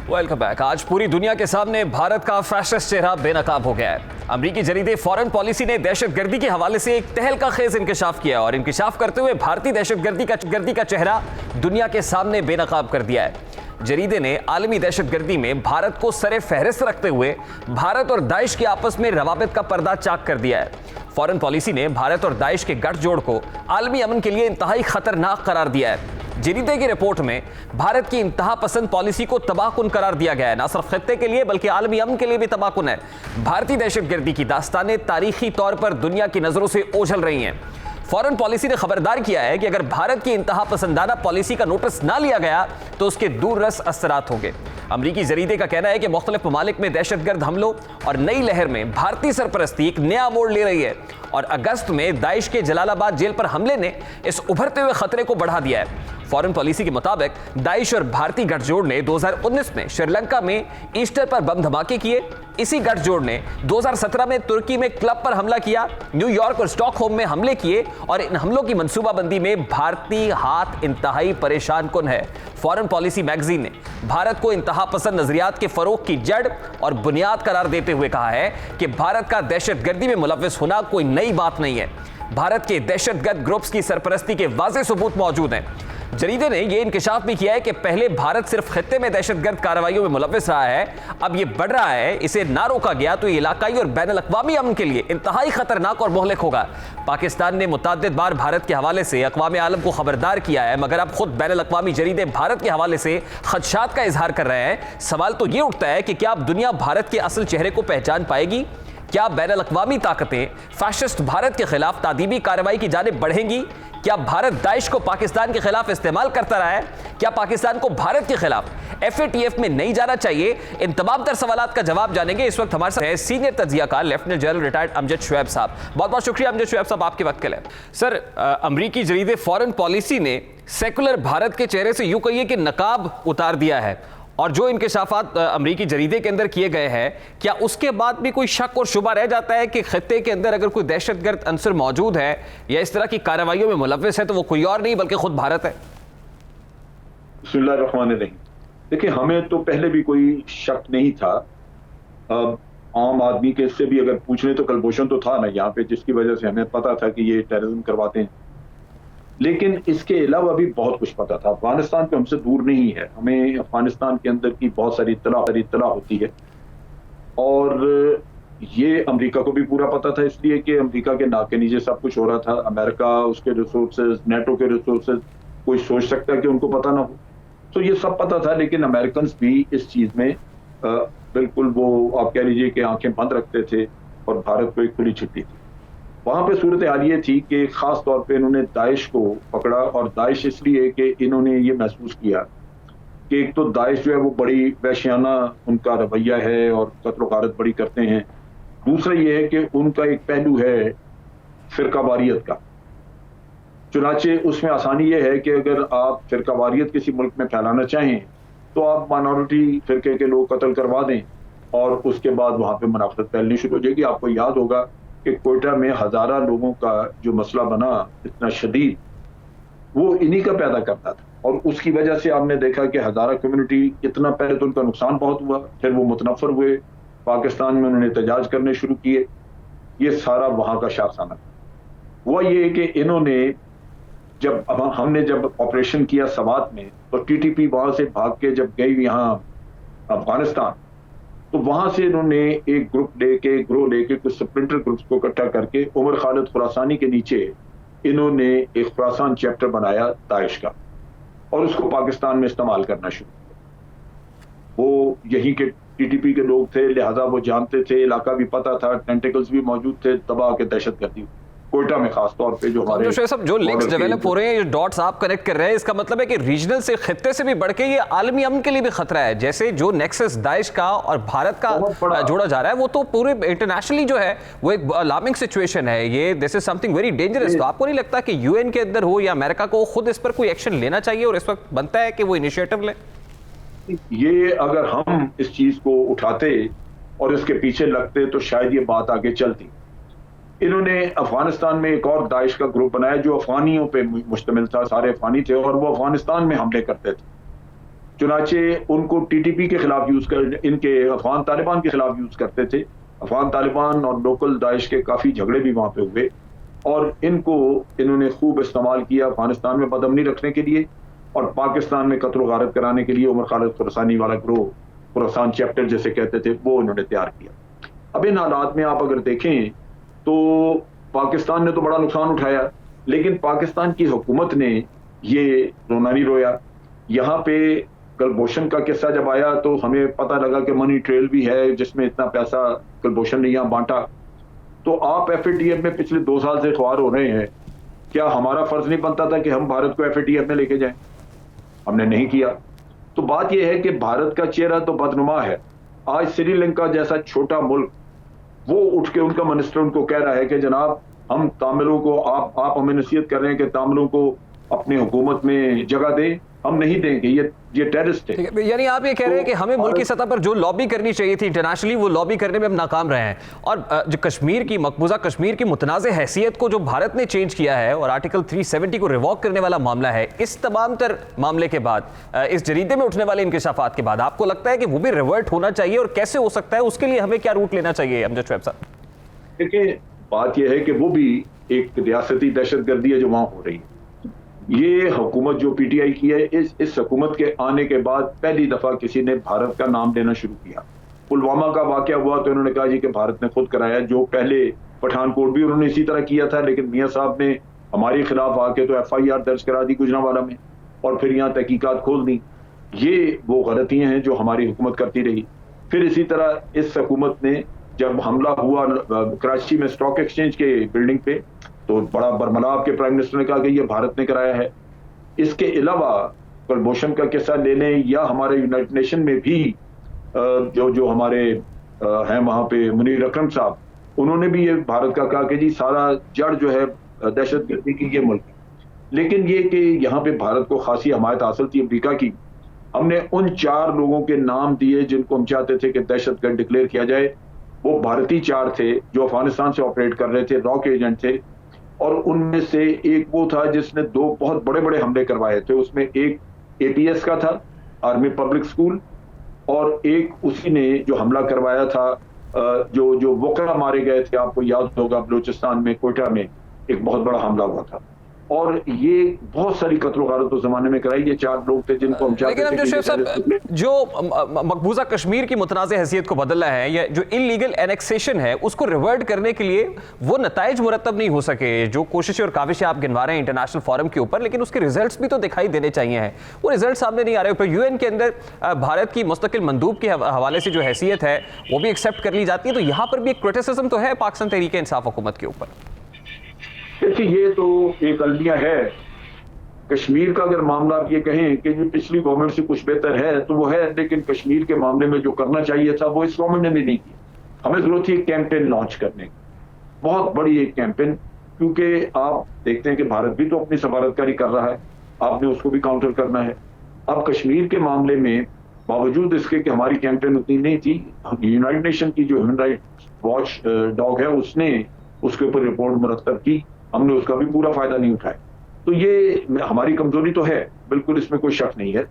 Welcome back. आज पूरी दुनिया के सामने भारत का फैशिस्ट चेहरा बेनकाब हो गया है। अमरीकी जरीदे फॉरेन पॉलिसी ने दहशतगर्दी के हवाले से एक तहलका खेज इंकशाफ किया और इंकशाफ करते हुए भारतीय दहशतगर्दी का चेहरा दुनिया के सामने बेनकाब कर दिया है। जरीदे ने आलमी दहशतगर्दी में भारत को सरे फहरिस्त रखते हुए भारत और दाइश के आपस में रवाबित का पर्दा चाक कर दिया है। फॉरेन पॉलिसी ने भारत और दाइश के गठजोड़ को आलमी अमन के लिए इंतहाई खतरनाक करार दिया है। जरीदे की रिपोर्ट में भारत की इंतहा पसंद पॉलिसी को तबाहकुन करार दिया गया है। न सिर्फ खित्ते के लिए बल्कि आलमी अमन के लिए भी तबाहकुन है। भारतीय दहशतगर्दी की दास्तानें तारीखी तौर पर दुनिया की नजरों से ओझल रही हैं। फॉरेन पॉलिसी ने खबरदार किया है कि अगर भारत की इंतहा पसंदाना पॉलिसी का नोटिस ना लिया गया तो उसके दूररस असरात होंगे। अमरीकी जरीदे का कहना है कि मुख्तलिफ ममालिक में दहशतगर्द हमलों और नई लहर में भारतीय सरपरस्ती एक नया मोड़ ले रही है और अगस्त में दाइश के जलालाबाद जेल पर हमले ने इस उभरते हुए खतरे को बढ़ा दिया है। फॉरेन पॉलिसी के मुताबिक दाइश और भारतीय गठजोड़ ने 2019 में श्रीलंका में ईस्टर पर बम धमाके किए। इसी गठजोड़ ने 2017 में तुर्की में क्लब पर हमला किया, न्यूयॉर्क और स्टॉकहोम में हमले किए और इन हमलों की मंसूबाबंदी में भारतीय हाथ इंतहाई परेशान कुन है। फॉरेन पॉलिसी मैगजीन ने भारत को इंतहा पसंद नजरियात के फरोग की जड़ और बुनियाद करार देते हुए कहा है कि भारत का दहशतगर्दी में मुलव्विस होना कोई नई बात नहीं है। भारत के दहशतगर्द ग्रुप्स की सरपरस्ती के वाज़ेह सबूत मौजूद हैं। जरीदे ने यह इंकशाफ भी किया है कि पहले भारत सिर्फ खित्ते में दहशतगर्द कार्रवाइयों में मुलव्विस रहा है, अब यह बढ़ रहा है। इसे ना रोका गया तो यह इलाकाई और बैनुल-अक़वामी अमन के लिए इंतहाई खतरनाक और मोहलिक होगा। पाकिस्तान ने मुतअद्दिद बार भारत के हवाले से अक़वाम आलम को खबरदार किया है, मगर अब खुद बैनुल-अक़वामी जरीदे भारत के हवाले से खदशात का इजहार कर रहे हैं। सवाल तो यह उठता है कि क्या अब दुनिया भारत के असल चेहरे को पहचान पाएगी? क्या बैनुल-अक़वामी ताकतें फैशिस्ट भारत के खिलाफ तादीबी कार्रवाई की जानिब बढ़ेंगी? क्या भारत दाइश को पाकिस्तान के खिलाफ इस्तेमाल करता रहा है? क्या पाकिस्तान को भारत के खिलाफ FATF में नहीं जाना चाहिए? इन तमाम तर सवालात का जवाब जानेंगे। इस वक्त हमारे साथ है सीनियर तज्जियाकार lieutenant general retired Amjad Shoaib sahab. बहुत बहुत शुक्रिया अमजद शुएब साहब आपके वक्त के लिए। सर, अमरीकी जरीदे फॉरेन पॉलिसी ने सेकुलर भारत के चेहरे से यूं कहिए कि नकाब उतार दिया है और जो इंकशाफात अमरीकी जरीदे के अंदर किए गए हैं, क्या उसके बाद भी कोई शक और शुबा रह जाता है कि खित्ते के अंदर अगर कोई दहशतगर्द अंसर मौजूद है या इस तरह की कार्रवाइयों में मुलव्विस है तो वो कोई और नहीं बल्कि खुद भारत है? बिस्मिल्लाहिर्रहमानिर्रहीम। देखिए, हमें तो पहले भी कोई शक नहीं था। आम आदमी के इससे भी अगर पूछने तो कलभूषण तो था ना यहाँ पे, जिसकी वजह से हमें पता था कि ये टेररिज्म करवाते हैं। लेकिन इसके अलावा भी बहुत कुछ पता था। अफगानिस्तान पे हमसे दूर नहीं है, हमें अफगानिस्तान के अंदर की बहुत सारी इत्तला होती है और ये अमेरिका को भी पूरा पता था, इसलिए कि अमेरिका के नाक के नीचे सब कुछ हो रहा था। अमेरिका, उसके रिसोर्सेज, नेटो के रिसोर्सेज, कोई सोच सकता है कि उनको पता ना हो? तो ये सब पता था, लेकिन अमेरिकन भी इस चीज में बिल्कुल वो आप कह लीजिए कि आंखें बंद रखते थे और भारत को एक खुली छिट्टी थी। वहां पे सूरत हाल ये थी कि खास तौर पे इन्होंने दाइश को पकड़ा और दाइश इसलिए कि इन्होंने ये महसूस किया कि एक तो दाइश जो है वो बड़ी वहशियाना उनका रवैया है और कत्ल गारत बड़ी करते हैं। दूसरा ये है कि उनका एक पहलू है फिरकावारियत का। चुनाचे उसमें आसानी ये है कि अगर आप फिरकावारियत किसी मुल्क में फैलाना चाहें तो आप माइनॉरिटी फिरके के लोग कत्ल करवा दें और उसके बाद वहां पे मुनाफरत फैलनी शुरू हो जाएगी। आपको याद होगा कि कोयटा में हजारा लोगों का जो मसला बना इतना शदीद, वो इन्हीं का पैदा करता था और उसकी वजह से आपने देखा कि हजारा कम्युनिटी इतना, पहले तो उनका नुकसान बहुत हुआ, फिर वो मुतनफर हुए, पाकिस्तान में उन्होंने एहतजाज करने शुरू किए। ये सारा वहां का शाखसाना हुआ। ये कि इन्होंने हमने जब ऑपरेशन किया सवात में तो TTP वहां से भाग के जब गई यहाँ अफगानिस्तान तो वहां से इन्होंने एक ग्रोह लेके कुछ स्प्लिंटर ग्रुप्स को इकट्ठा करके उमर खालिद खुरासानी के नीचे इन्होंने एक खुरासान चैप्टर बनाया दाइश का, और उसको पाकिस्तान में इस्तेमाल करना शुरू किया। वो यहीं के टीटीपी के लोग थे, लिहाजा वो जानते थे, इलाका भी पता था, टेंटिकल्स भी मौजूद थे, दबा के दहशतगर्दी कोयटा में खास तौर पे जो हमारे जो लिंक्स डेवलप हो रहे हैं, ये डॉट्स आप कनेक्ट कर रहे हैं, इसका मतलब है कि रीजनल से, खित्ते से भी बढ़ के ये आलमी अमन के लिए भी खतरा है। जैसे जो नेक्सस दाइश का और भारत का जोड़ा जा रहा है, वो तो पूरे इंटरनेशनली जो है वो एक अलार्मिंग सिचुएशन है। ये this is something very dangerous. तो आपको नहीं लगता कि यूएन के अंदर हो या अमेरिका को खुद इस पर कोई एक्शन लेना चाहिए और इस वक्त बनता है कि वो इनिशिएटिव ले? ये अगर हम इस चीज को उठाते और इसके पीछे लगते तो शायद ये बात आगे चलती। इन्होंने अफगानिस्तान में एक और दाइश का ग्रुप बनाया जो अफगानियों पे मुश्तमिल था, सारे अफगानी थे और वो अफगानिस्तान में हमले करते थे। चुनाचे उनको टीटीपी के खिलाफ यूज कर, इनके अफगान तालिबान के खिलाफ यूज करते थे। अफगान तालिबान और लोकल दाइश के काफी झगड़े भी वहां पे हुए और इनको इन्होंने खूब इस्तेमाल किया अफगानिस्तान में बदअमनी रखने के लिए और पाकिस्तान में कत्ल गारत कराने के लिए। उमर खालिद खुरासानी वाला ग्रोह, खुरासान चैप्टर जैसे कहते थे, वो उन्होंने तैयार किया। अब इन हालात में आप अगर देखें तो पाकिस्तान ने तो बड़ा नुकसान उठाया, लेकिन पाकिस्तान की हुकूमत ने ये रोना नहीं रोया। यहाँ पे कुलभूषण का किस्सा जब आया तो हमें पता लगा कि मनी ट्रेल भी है जिसमें इतना पैसा कुलभूषण ने यहाँ बांटा। तो आप FATF में पिछले 2 साल से ख्वार हो रहे हैं, क्या हमारा फर्ज नहीं बनता था कि हम भारत को FATF में लेके जाएं? हमने नहीं किया। तो बात यह है कि भारत का चेहरा तो बदनुमा है। आज श्रीलंका जैसा छोटा मुल्क वो उठ के उनका मिनिस्टर उनको कह रहा है कि जनाब हम तामिलों को, आप हमें नसीहत कर रहे हैं कि तामिलों को अपनी हुकूमत में जगह दें, हम नहीं देंगे, ये टेररिस्ट है। यानी आप ये कह रहे हैं कि हमें मुल्क की सतह पर जो लॉबी करनी चाहिए थी इंटरनेशनली, वो लॉबी करने में हम नाकाम रहे हैं। और जो कश्मीर की, मकबूजा कश्मीर की मुतनाज़ हैसियत को जो भारत ने चेंज किया है और आर्टिकल 370 को रिवॉक करने वाला मामला है, इस तमाम तर मामले के बाद, इस जरीदे में उठने वाले इंकशाफात के बाद, आपको लगता है कि वो भी रिवर्ट होना चाहिए और कैसे हो सकता है? उसके लिए हमें क्या रूट लेना चाहिए अमजद शुएब साहब? देखिए, बात यह है कि वो भी एक रियासती दहशतगर्दी है जो वहां हो रही है। ये हुकूमत जो PTI की है, इस हुकूमत के आने के बाद पहली दफा किसी ने भारत का नाम लेना शुरू किया। पुलवामा का वाकया हुआ तो उन्होंने कहा जी कि भारत ने खुद कराया। जो पहले पठानकोट भी उन्होंने इसी तरह किया था, लेकिन मियां साहब ने हमारे खिलाफ आके तो FIR दर्ज करा दी गुजरांवाला में और फिर यहाँ तहकीकात खोल दी। ये वो गलतियां हैं जो हमारी हुकूमत करती रही। फिर इसी तरह इस हुकूमत ने जब हमला हुआ कराची में स्टॉक एक्सचेंज के बिल्डिंग पे, तो बड़ा बरमलाव के प्राइम मिनिस्टर ने कहा कि ये भारत ने कराया है। इसके अलावा कुलभूषण का किस्सा ले लें या हमारे यूनाइटेड नेशन में भी जो हमारे हैं वहां पे मुनीर अकरम साहब, उन्होंने भी ये भारत का कहा कि जी सारा जड़ जो है दहशतगर्दी की ये मुल्क। लेकिन ये कि यहाँ पे भारत को खासी हमायत हासिल थी अमरीका की। हमने उन 4 लोगों के नाम दिए जिनको हम चाहते थे कि दहशतगर्द डिक्लेयर किया जाए। वो भारतीय 4 थे जो अफगानिस्तान से ऑपरेट कर रहे थे, रॉक एजेंट थे, और उनमें से एक वो था जिसने 2 बहुत बड़े बड़े हमले करवाए थे। उसमें एक APS का था, आर्मी पब्लिक स्कूल, और एक उसी ने जो हमला करवाया था, जो वोकरा मारे गए थे, आपको याद होगा बलूचिस्तान में कोयटा में एक बहुत बड़ा हमला हुआ था। और ये बहुत सारी कत्ल गारत उस जमाने में कराई। ये 4 लोग थे जिनको हम चाहते थे। लेकिन शुएब साहब, जो मकबूजा कश्मीर की मुतनाज़ हैसियत को बदलना है या जो इलीगल एनेक्सेशन है उसको रिवर्ट करने के लिए वो नताइज मुरतब नहीं हो सके। जो कोशिशें और काविशें आप गिनवा रहे हैं इंटरनेशनल फोरम के ऊपर, लेकिन उसके रिजल्ट्स भी तो दिखाई देने चाहिए हैं। वो रिजल्ट सामने नहीं आ रहे। पर UN के अंदर भारत की मुस्तकिल मंदूब के हवाले से जो हैसियत है वो भी एक्सेप्ट कर ली जाती है। तो यहाँ पर भी एक क्रिटिसिज्म तो है पाकिस्तान तहरीक इंसाफ हुकूमत के ऊपर। देखिए, ये तो एक अलमिया है। कश्मीर का अगर मामला आप ये कहें कि जो पिछली गवर्नमेंट से कुछ बेहतर है तो वो है, लेकिन कश्मीर के मामले में जो करना चाहिए था वो इस गवर्नमेंट ने भी नहीं किया। हमें जरूरत थी एक कैंपेन लॉन्च करने की, बहुत बड़ी एक कैंपेन, क्योंकि आप देखते हैं कि भारत भी तो अपनी सफारतकारी कर रहा है, आपने उसको भी काउंटर करना है। अब कश्मीर के मामले में बावजूद इसके कि हमारी कैंपेन उतनी नहीं थी, यूनाइटेड नेशन की जो ह्यूमन राइट्स वॉच डॉग है उसने उसके ऊपर रिपोर्ट मुरतब की, हमने उसका भी पूरा फायदा नहीं उठाया। तो ये हमारी कमजोरी तो है, बिल्कुल इसमें कोई शक नहीं है।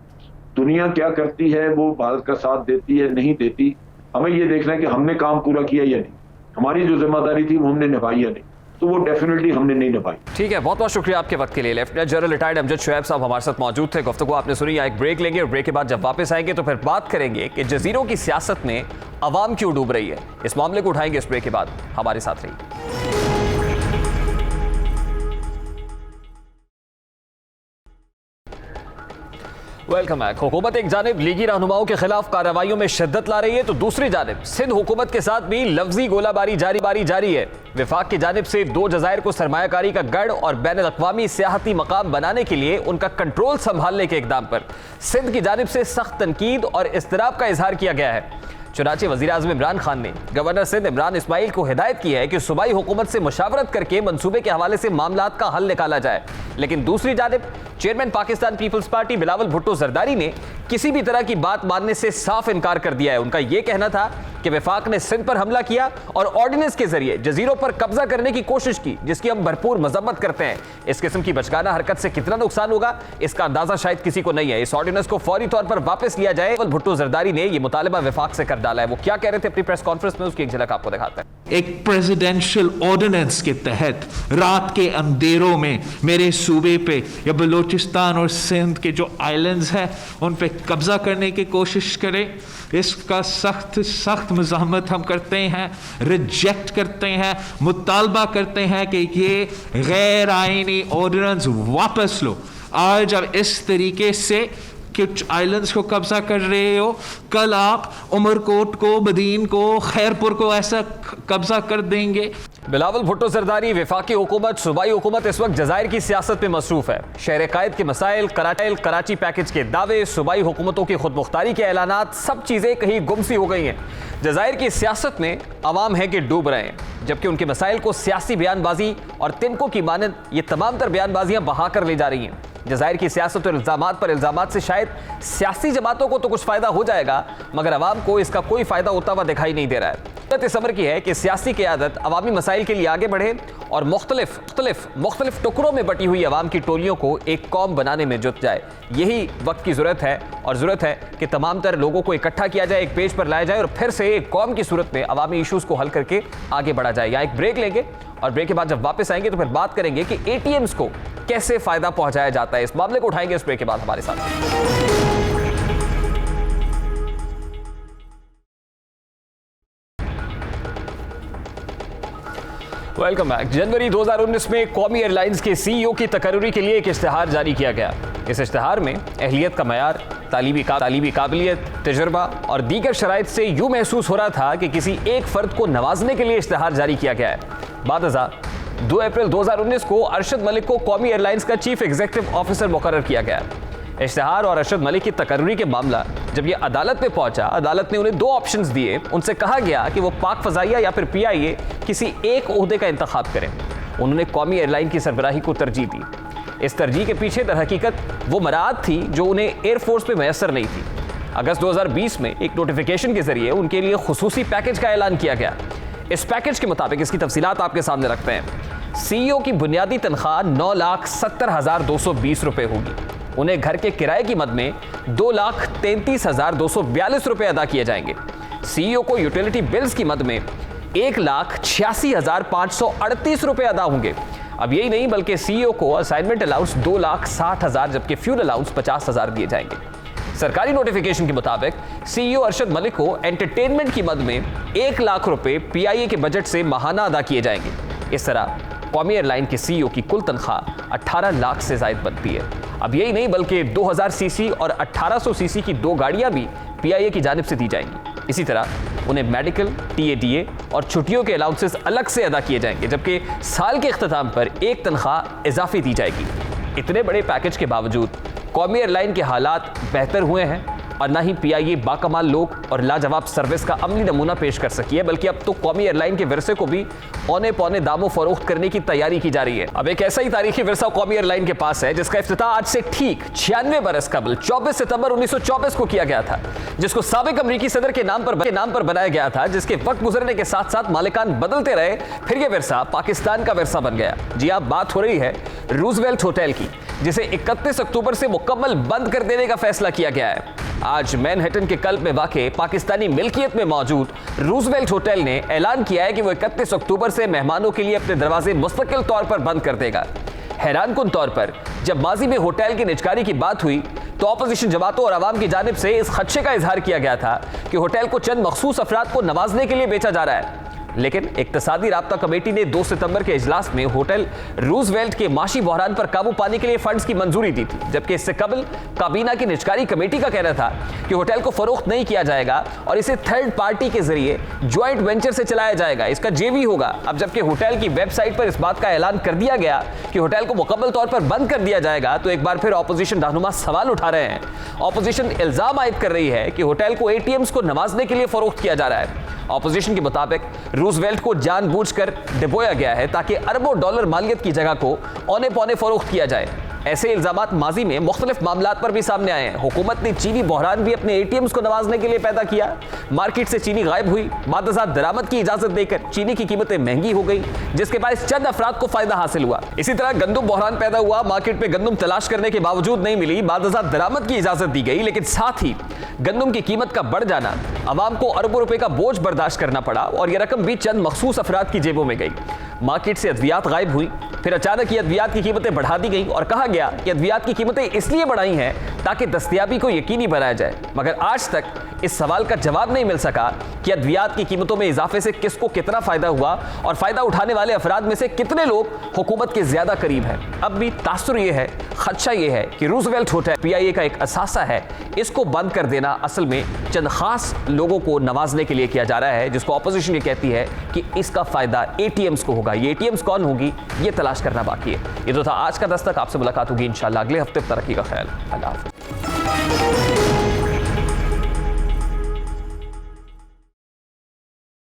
दुनिया क्या करती है, वो भारत का साथ देती है नहीं देती, हमें ये देखना है कि हमने काम पूरा किया या नहीं, हमारी जो जिम्मेदारी थी वो हमने निभाई या नहीं। तो वो डेफिनेटली हमने नहीं निभाई। ठीक है, बहुत बहुत शुक्रिया आपके वक्त के लिए। Lieutenant general retired Amjad Shoaib साहब हमारे साथ मौजूद थे। गुफ्तगू आपने सुनी। यहाँ एक ब्रेक लेंगे और ब्रेक के बाद जब वापस आएंगे तो फिर बात करेंगे कि जजीरों की सियासत में अवाम क्यों डूब रही है। इस मामले को उठाएंगे इस ब्रेक के बाद। हमारे साथ रहिए। Welcome back. हुकूमत एक जानिब लीगी रहनुमाओं के खिलाफ कार्रवाइयों में शिद्दत ला रही है तो दूसरी जानिब सिंध हुकूमत के साथ भी लफ्जी गोलाबारी जारी है। विफाक की जानिब से 2 जज़ायर को सरमायाकारी का गढ़ और बैनुल-अक़वामी सियाहती मकाम बनाने के लिए उनका कंट्रोल संभालने के इक़दाम पर सिंध की जानिब से सख्त तनकीद और इज़्तिराब का इजहार किया गया है। चुनांचे वज़ीर आज़म इमरान खान ने गवर्नर सिंध इमरान इस्माइल को हिदायत की है कि सूबाई हुकूमत से मुशावरत करके मंसूबे के हवाले से मामलात का हल निकाला जाए। लेकिन दूसरी जानिब चेयरमैन पाकिस्तान पीपल्स पार्टी बिलावल भुट्टो जरदारी ने किसी भी तरह की बात मानने से साफ इनकार कर दिया है। उनका यह कहना था कि वफाक ने सिंध पर हमला किया और ऑर्डिनेंस के जरिए जजीरों पर कब्जा करने की कोशिश की, जिसकी हम भरपूर मजम्मत करते हैं। इस किस्म की बचकाना हरकत से कितना नुकसान होगा इसका अंदाजा शायद किसी को नहीं है। इस ऑर्डिनेंस को फौरी तौर पर वापस लिया जाए। भुट्टो जरदारी ने यह मुतालबा वफाक से कर डाला है। वो क्या कह रहे थे अपनी प्रेस कॉन्फ्रेंस में, उसकी एक झलक आपको दिखाते हैं। एक प्रेसिडेंशियल ऑर्डिनेंस के तहत रात के अंधेरों में मेरे सूबे पे या बलूचिस्तान और सिंध के जो आइलैंड्स हैं उन पे कब्जा करने की कोशिश करें, इसका सख्त मज़ाहमत हम करते हैं, रिजेक्ट करते हैं, मुतालबा करते हैं कि ये गैर आईनी ऑर्डिनेंस वापस लो। आज अब इस तरीके से कुछ आइलैंड्स को कब्जा कर रहे हो, कल आप उमरकोट को, बदीन को, खैरपुर को ऐसा कब्जा कर देंगे। बिलावल भुट्टो जरदारी वफाकी हुकूमत, सूबाई हुकूमत इस वक्त जज़ायर की सियासत में मसरूफ है। शहर कायद के मसाइल, कराची पैकेज के दावे, सूबाई हुकूमतों की खुद मुख्तारी के ऐलानात, सब चीज़ें कहीं गुमसी हो गई हैं। जज़ायर की सियासत में अवाम है कि डूब रहे हैं, जबकि उनके मसाइल को सियासी बयानबाजी और तिनकों की मानद ये तमाम तर बयानबाजियाँ बहा कर ले जा रही हैं। जज़ायर की सियासत और इल्ज़ामात पर इल्ज़ामात से शायद सियासी जमातों को तो कुछ फ़ायदा हो जाएगा, मगर अवाम को इसका कोई फ़ायदा होता हुआ दिखाई नहीं दे रहा है। इस अमर की है कि सियासी क़यादत अवामी मसाइल के लिए आगे बढ़े और मुख्तलिफ टुकड़ों में बटी हुई अवाम की टोलियों को एक कौम बनाने में जुट जाए। यही वक्त की ज़रूरत है और ज़रूरत है कि तमाम तर लोगों को इकट्ठा किया जाए, एक पेज पर लाया जाए और फिर से एक कौम की सूरत में अवामी इशूज़ को हल करके आगे बढ़ा जाए। यहाँ एक ब्रेक लेंगे और ब्रेक के बाद जब वापस आएंगे तो फिर बात करेंगे कि ATMs को कैसे फ़ायदा पहुँचाया जाता है। इस मामले को उठाएंगे इस ब्रेक के बाद हमारे साथ। Welcome back. जनवरी 2019 में कौमी एयरलाइंस के CEO की तकर्री के लिए एक इश्तिहार जारी किया गया। इस इश्तिहार में अहलियत का मयार, तालीबी काबिलियत, तजुर्बा और दीगर शराइत से यूँ महसूस हो रहा था कि किसी एक फ़र्द को नवाजने के लिए इश्तिहार जारी किया गया है। बादअज़ा 2 अप्रैल 2019 को अरशद मलिक को कौमी एयरलाइंस का चीफ एग्जीक्यूटिव ऑफिसर मुकर्रर किया गया। इश्तिहार और अरशद मलिक की तकर्री के मामला जब ये अदालत में पहुंचा, अदालत ने उन्हें 2 ऑप्शंस दिए। उनसे कहा गया कि वो पाक फ़ज़ाइया या फिर PIA किसी एक ओहदे का इंतखाब करें। उन्होंने कौमी एयरलाइन की सरबराही को तरजीह दी। इस तरजीह के पीछे दर हकीकत वो मराद थी जो उन्हें एयरफोर्स में मैसर नहीं थी। अगस्त 2020 में एक नोटिफिकेशन के जरिए उनके लिए खुसूसी पैकेज का ऐलान किया गया। इस पैकेज के मुताबिक, इसकी तफसीलात आपके सामने रखते हैं, CEO की बुनियादी तनख्वाह 9,70,220 रुपये होगी। उन्हें घर के किराए की मद में 2,33,242 रुपये अदा किए जाएंगे। CEO को यूटिलिटी बिल्स की मद में 1,86,538 रुपये अदा होंगे। अब यही नहीं बल्कि CEO को असाइनमेंट अलाउंस 2,60,000 जबकि फ्यूल अलाउंस 50,000 दिए जाएंगे। सरकारी नोटिफिकेशन के मुताबिक CEO अरशद मलिक को एंटरटेनमेंट की मद में 1 लाख रुपए PIA के बजट से माहाना अदा किए जाएंगे। इस तरह कौमी एयरलाइन के CEO की कुल तनख्वाह 18 लाख से ज़ायद बनती है। अब यही नहीं बल्कि 2000 सीसी और 1800 सीसी की 2 गाड़ियां भी PIA की जानिब से दी जाएंगी। इसी तरह उन्हें मेडिकल, TADA और छुट्टियों के अलाउंसेस अलग से अदा किए जाएंगे, जबकि साल के अख्ताम पर एक तनख्वाह इजाफी दी जाएगी। इतने बड़े पैकेज के बावजूद कौमी एयरलाइन के हालात बेहतर हुए हैं और ना ही PIA बाकमाल लोग और लाजवाब सर्विस का अमली नमूना पेश कर सकी है, बल्कि अब तो कौमी एयरलाइन के विरसे को भी औने पौने दामों फरोख्त करने की तैयारी की जा रही है। अब एक ऐसा ही तारीखी विरसा कौमी एयरलाइन के पास है जिसका इफ्तिताह आज से ठीक 96 बरस कबल 24 सितंबर 1924 को किया गया था, जिसको साबिक अमरीकी सदर के नाम पर बनाया गया था, जिसके वक्त गुजरने के साथ साथ मालिकान बदलते रहे, फिर यह विरसा पाकिस्तान का विरसा बन गया। जी आप बात हो रही है रूजवेल्ट होटल की, जिसे 31 अक्टूबर से मुकम्मल बंद कर देने का फैसला किया गया है। आज मैनहट्टन के कल्ब में वाक़े पाकिस्तानी मिल्कियत में मौजूद रूजवेल्ट होटल ने ऐलान किया है कि वो 31 अक्टूबर से मेहमानों के लिए अपने दरवाजे मुस्तकिल तौर पर बंद कर देगा। हैरानकुन तौर पर जब माजी में होटल की निजकारी की बात हुई तो ऑपोजिशन जमातों और आवाम की जानिब से इस खदशे का इजहार किया गया था कि होटल को चंद मखसूस अफराद को नवाजने के लिए बेचा जा रहा है। लेकिन इक्तसादी राब्ता कमेटी ने 2 सितंबर के इजलास में होटल रूजवेल्ट के माशी बहरान पर काबू पाने के लिए फंड्स की मंजूरी दी थी, जबकि इससे कबल काबीना की निजकारी कमेटी का कहना था कि होटल को फरोख्त नहीं किया जाएगा और इसे थर्ड पार्टी के जरिए ज्वाइंट वेंचर से चलाया जाएगा, इसका जेवी होगा। अब जबकि होटल की वेबसाइट पर इस बात का ऐलान कर दिया गया कि होटल को मुकम्मल तौर पर बंद कर दिया जाएगा, तो एक बार फिर ऑपोजिशन रहनुमा सवाल उठा रहे हैं। ऑपोजिशन इल्जाम आयद कर रही है कि होटल को एटीएम्स को नवाजने के लिए फरोख्त किया जा रहा है। ऑपोजिशन के मुताबिक रूजवेल्ट को जानबूझकर डुबोया गया है ताकि अरबों डॉलर मालियत की जगह को औने पौने फरोख्त किया जाए। ऐसे इल्जामात माजी में मुख्तलिफ मामलात पर भी सामने आए हैं। हुकूमत ने चीनी बहरान भी अपने एटीएम्स को नवाजने के लिए पैदा किया। मार्केट से चीनी गायब हुई, बादशाह दरामद की इजाजत देकर चीनी की कीमतें महंगी हो गई, जिसके बायस चंद अफराद को फायदा हासिल हुआ। इसी तरह गंदुम बहरान पैदा हुआ, मार्केट में गंदुम तलाश करने के बावजूद नहीं मिली, बादशाह दरामद की इजाजत दी गई, लेकिन साथ ही गंदुम की कीमत का बढ़ जाना अवाम को अरबों रुपए का बोझ बर्दाश्त करना पड़ा और यह रकम भी चंद मखसूस अफराद की जेबों में गई। मार्केट से अद्वियात गायब हुई, फिर अचानक ये अद्वियात की कीमतें बढ़ा दी गई और कहा गया कि अद्वियात की कीमतें इसलिए बढ़ाई हैं ताकि दस्तयाबी को यकीनी बनाया जाए। मगर आज तक इस सवाल का जवाब नहीं मिल सका कि अद्वियात की कीमतों में इजाफे से किसको कितना फायदा हुआ और फायदा उठाने वाले अफराद में से कितने लोग हुकूमत के ज्यादा करीब हैं। अब भी तासुर यह है, खदशा यह है कि रूजवेल्ट होटल PIA का एक असासा है, इसको बंद कर देना असल में चंद खास लोगों को नवाजने के लिए किया जा रहा है, जिसको ऑपोजिशन ये कहती है कि इसका फायदा ATMs को होगा। ये ATMs कौन होगी ये तलाश करना बाकी है। ये तो था आज का दस्तक। आपसे मुलाकात होगी इंशाल्लाह अगले हफ्ते। तरक्की का ख्याल। अल्लाह हाफ़िज़।